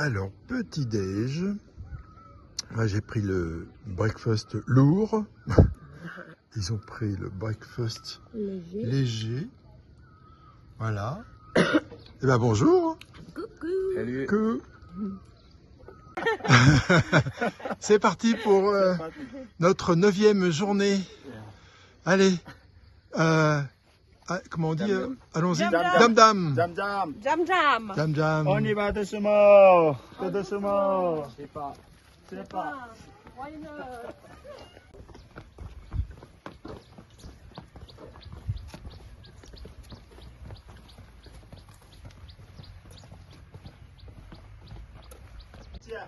Alors, petit déj. Moi, j'ai pris le breakfast lourd. Ils ont pris le breakfast léger. Voilà. Eh ben bonjour. Coucou. Salut. Coucou. C'est parti pour notre 9e journée. Allez. Comment on dit allons-y. Jam Dam dam. Jam jam. Jam jam. Dam dam. On y va doucement. Tout doucement. C'est pas. Why not? Tiens.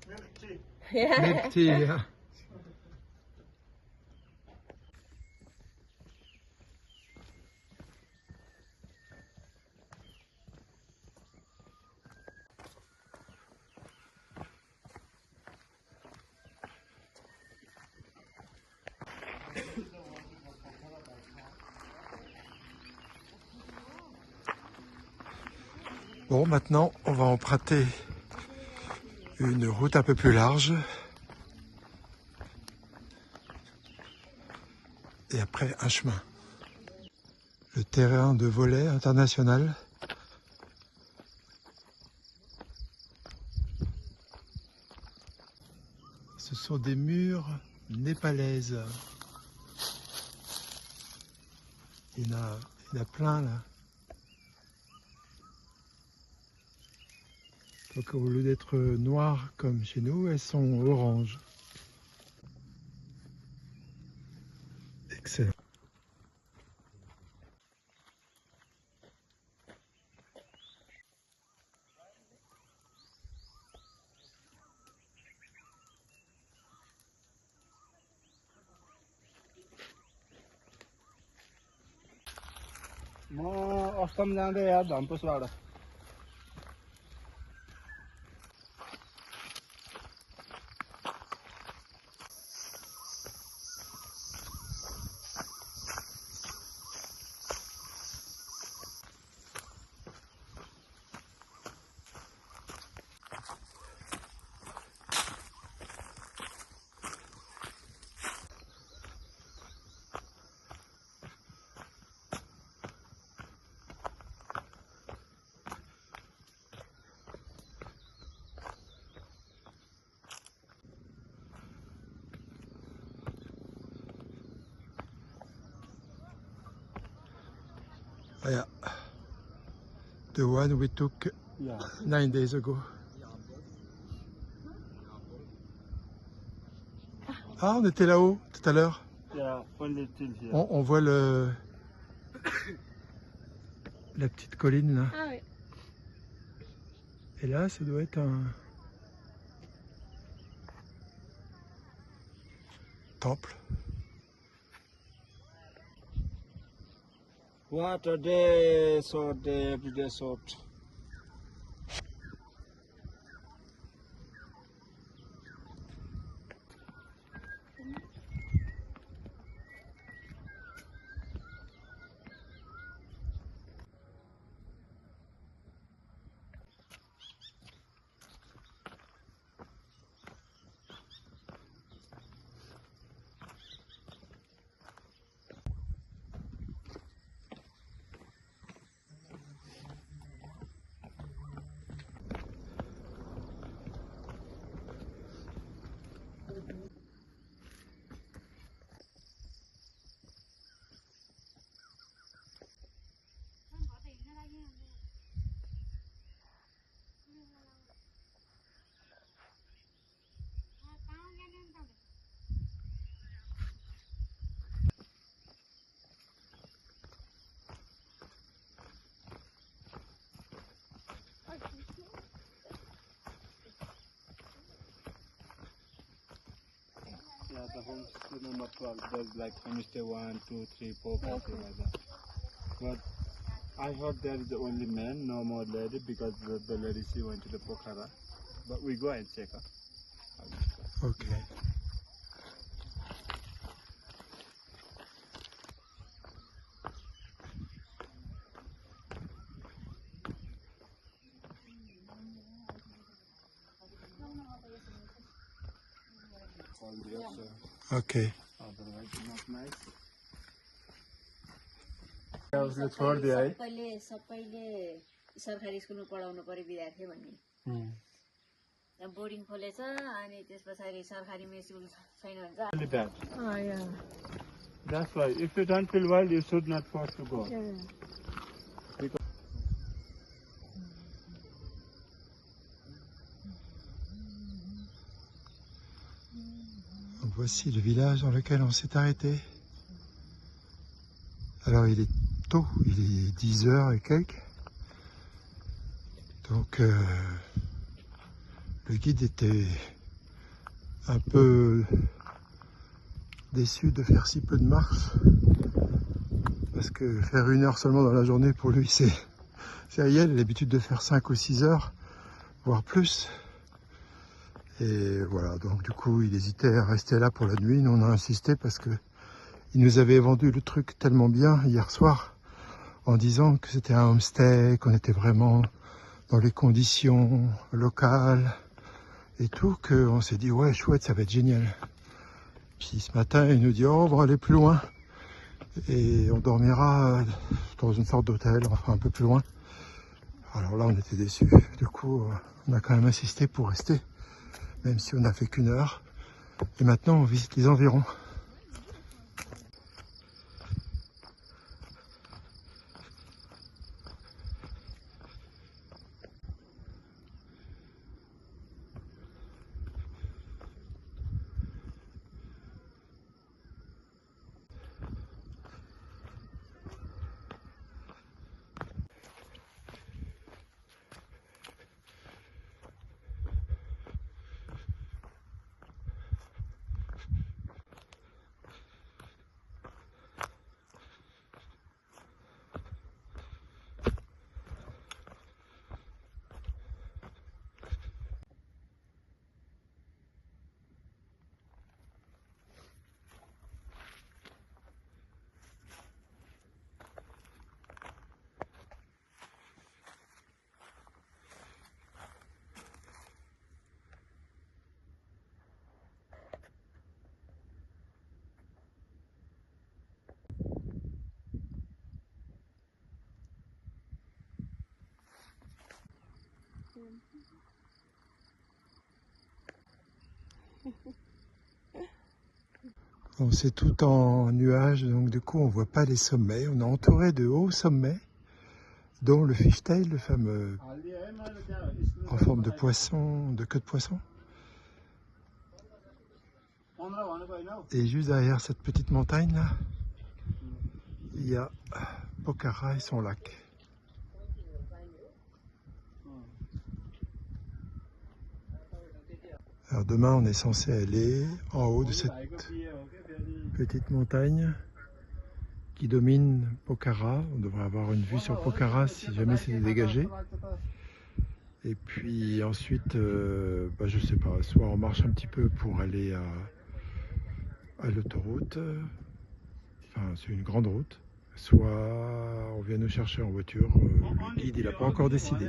Merci. Milk tea. Bon, maintenant, on va emprunter une route un peu plus large. Et après, un chemin. Le terrain de volley international. Ce sont des murs népalaises. Il y en a plein là. Donc au lieu d'être noires comme chez nous, elles sont oranges. Excellent. म अष्टम जाँदै यार धनपुसबाट Yeah. The one we took 9 days ago. Ah, on était là-haut tout à l'heure. On voit la petite colline là. Ah oui. Et là, ça doit être un temple. What a day, short day, every day short. Yeah, the homestay number 12, there's like homestay 1, 2, 3, 4, 5, Okay. like that. But I heard there is only man, no more lady, because the lady she went to the Pokhara. But we go and check her. Okay. all there, so Okay. otherwise it's not nice. उसले छोडिदियो है सबैले सरकारी स्कुलमा पढाउनु पर्यो विद्यार्थी भन्ने बोर्डिङ खोलेछ अनि त्यस पछाडि सरकारीमा स्कुल छैन भने चाहिँ Really bad. Oh, yeah. That's why if you don't feel well, you should not force to go. Donc voici le village dans lequel on s'est arrêté. Alors il est tôt, il est 10 heures et quelques. Donc le guide était un peu déçu de faire si peu de marche. Parce que faire 1 heure seulement dans la journée pour lui c'est réel, il a l'habitude de faire 5 ou 6 heures, voire plus. Et voilà, donc du coup il hésitait à rester là pour la nuit. Nous on a insisté parce que il nous avait vendu le truc tellement bien hier soir en disant que c'était un homestay, qu'on était vraiment dans les conditions locales et tout, qu'on s'est dit ouais chouette, ça va être génial. Puis ce matin il nous dit oh on va aller plus loin et on dormira dans une sorte d'hôtel, enfin un peu plus loin. Alors là on était déçus, du coup on a quand même insisté pour rester, même si on n'a fait qu'1 heure. Et maintenant on visite les environs. Bon, c'est tout en nuages, donc du coup on voit pas les sommets. On est entouré de hauts sommets, dont le fishtail, le fameux en forme de poisson, de queue de poisson. Et juste derrière cette petite montagne là, il y a Pokhara et son lac. Alors demain on est censé aller en haut de cette petite montagne qui domine Pokhara. On devrait avoir une vue sur Pokhara si jamais c'est dégagé. Et puis ensuite, je sais pas, soit on marche un petit peu pour aller à l'autoroute, enfin c'est une grande route, soit on vient nous chercher en voiture. Le guide il n'a pas encore décidé.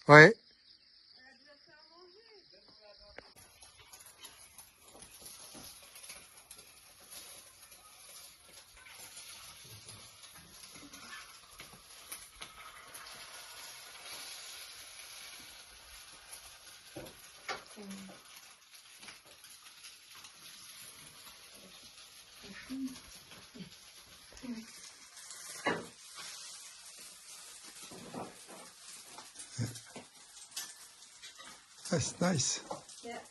Ouais. That's nice. Yeah.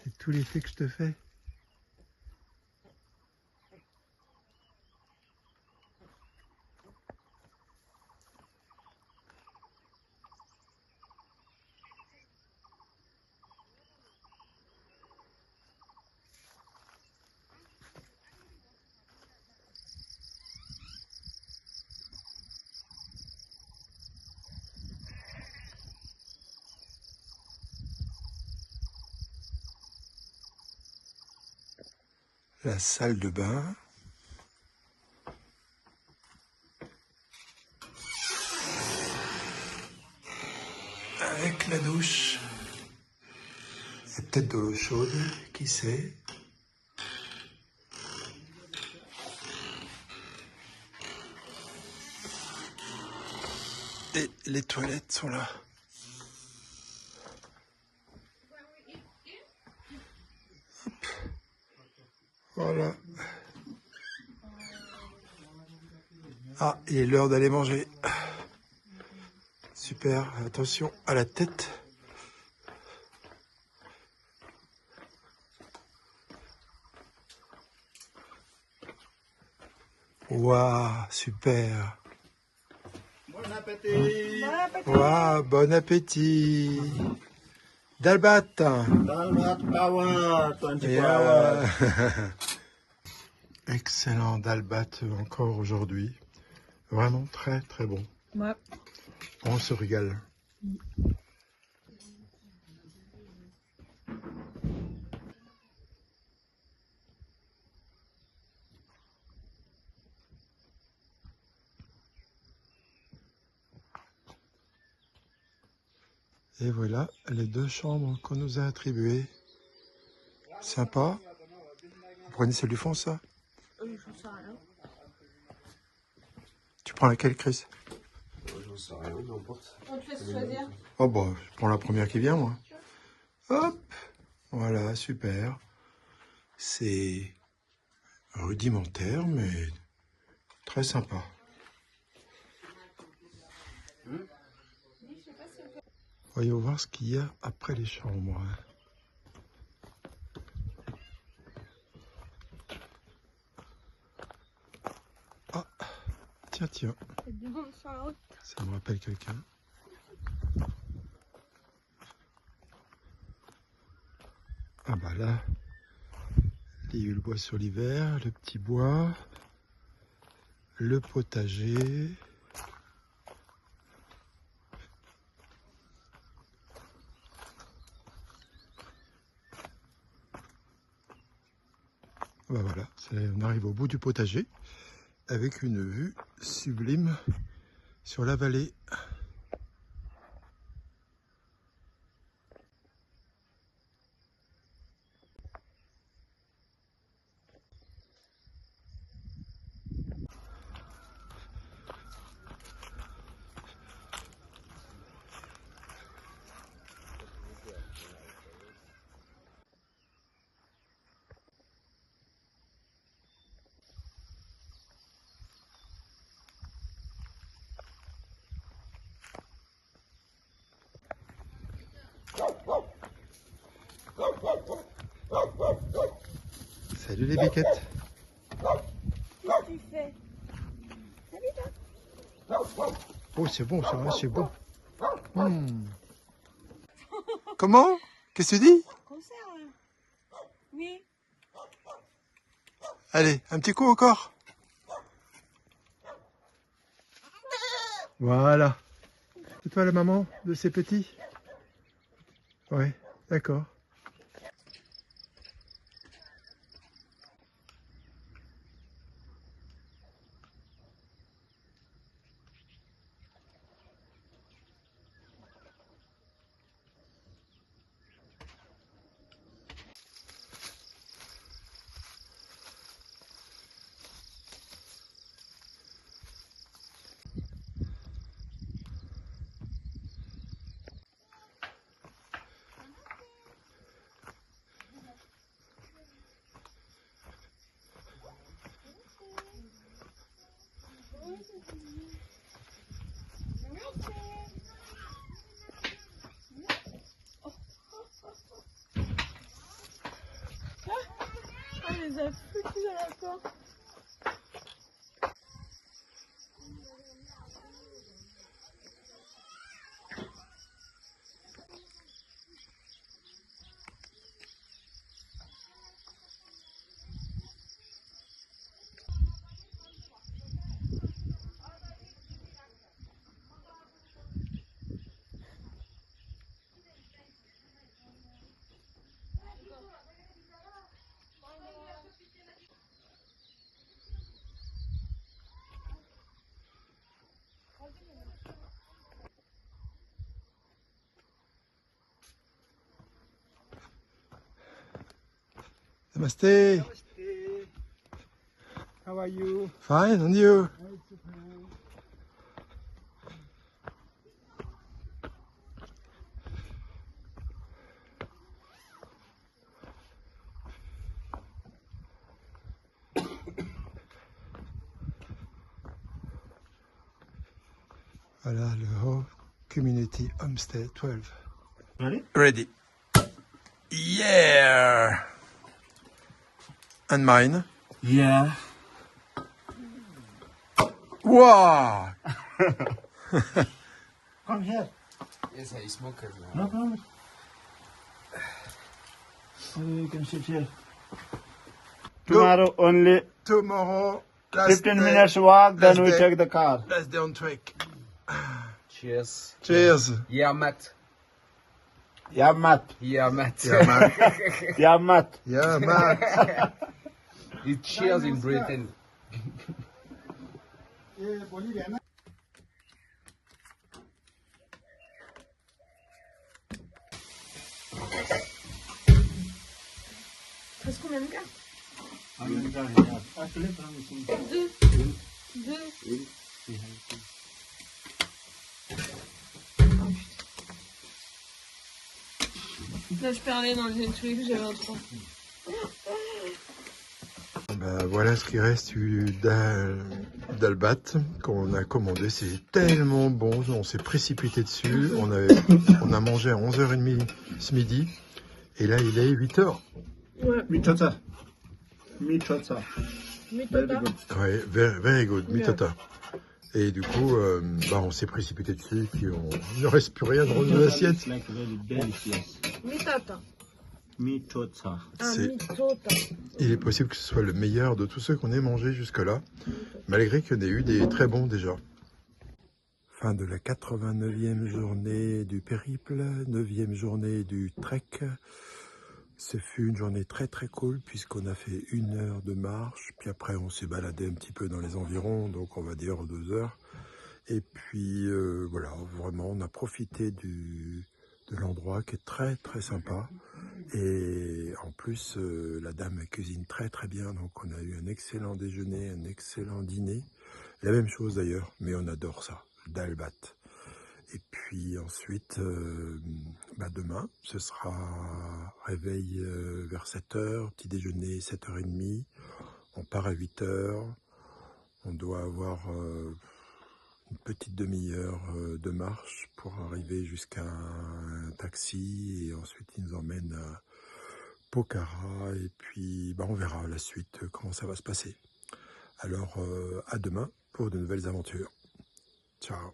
C'est tout l'effet que je te fais. La salle de bain. Avec la douche. Il y a peut-être de l'eau chaude, qui sait. Et les toilettes sont là. Hop. Voilà. Ah, il est l'heure d'aller manger. Super, attention à la tête. Waouh, super. Bon appétit. Waouh, bon appétit. Dalbat. Dalmat power, 24 Yeah. Excellent Dalbat encore aujourd'hui. Vraiment très très bon. Ouais. On se régale. Et voilà les 2 chambres qu'on nous a attribuées. Sympa. Vous prenez celle du fond, ça? Tu prends laquelle, Chris? J'en sais rien, n'importe. On te laisse choisir. Oh bah, je prends la première qui vient, moi. Hop. Voilà, super. C'est rudimentaire, mais très sympa. Voyons voir ce qu'il y a après les chambres. Ah, tiens, tiens. C'est du monde sur la route. Ça me rappelle quelqu'un. Ah bah là, il y a eu le bois sur l'hiver, le petit bois, le potager. Bah voilà, on arrive au bout du potager avec une vue sublime sur la vallée. Salut les biquettes. Qu'est-ce que tu fais? Oh, c'est bon, ça, c'est bon. Hmm. Comment? Qu'est-ce que tu dis? Conserve. Oui. Allez, un petit coup encore. Voilà. C'est toi la maman de ces petits? Ouais, d'accord. Ah, les a foutus à la porte. Namaste. How are you? Fine, and you? Voilà le Ho Community Homestay 12. Ready? Ready. Yeah! And mine. Yeah. Wow! Come here. Yes, I smoke as well. No problem. You can sit here. Tomorrow only Tomorrow, last 15 day, minutes walk, then last we day. take the car. Last day on trek. Cheers. Cheers. Yeah, Matt. Yeah, Matt. Yeah, Matt. Yeah, Matt. Yeah, Matt. Yeah, Matt. It's cheers in Britain. Presque combien de cartes? Actually, from Deux. Là, je parlais dans le truc, j'avais un trou. Ben, voilà ce qui reste d'Albat qu'on a commandé. C'est tellement bon, on s'est précipité dessus. On a mangé à 11h30 ce midi. Et là, il est 8h. Ouais. Mitota. Mitota. Very Mitota. good. Ouais, very good, mitota. Et du coup, on s'est précipité dessus, puis il ne reste plus rien dans nos assiettes. It's like very delicious. Mitota. Mitota. Ah, C'est- mitota. Il est possible que ce soit le meilleur de tous ceux qu'on ait mangés jusque-là, malgré qu'il y en ait eu des très bons déjà. Fin de la 89e journée du périple, 9e journée du trek. Ce fut une journée très très cool puisqu'on a fait 1 heure de marche, puis après on s'est baladé un petit peu dans les environs, donc on va dire 2 heures. Et puis voilà, vraiment on a profité de l'endroit qui est très très sympa. Et en plus la dame cuisine très très bien, donc on a eu un excellent déjeuner, un excellent dîner. La même chose d'ailleurs, mais on adore ça, d'Albat. Et puis ensuite, demain, ce sera réveil vers 7h, petit déjeuner 7h30. On part à 8h. On doit avoir une petite demi-heure de marche pour arriver jusqu'à un taxi. Et ensuite, il nous emmène Pokhara et puis bah, on verra la suite, comment ça va se passer. Alors à demain pour de nouvelles aventures. Ciao.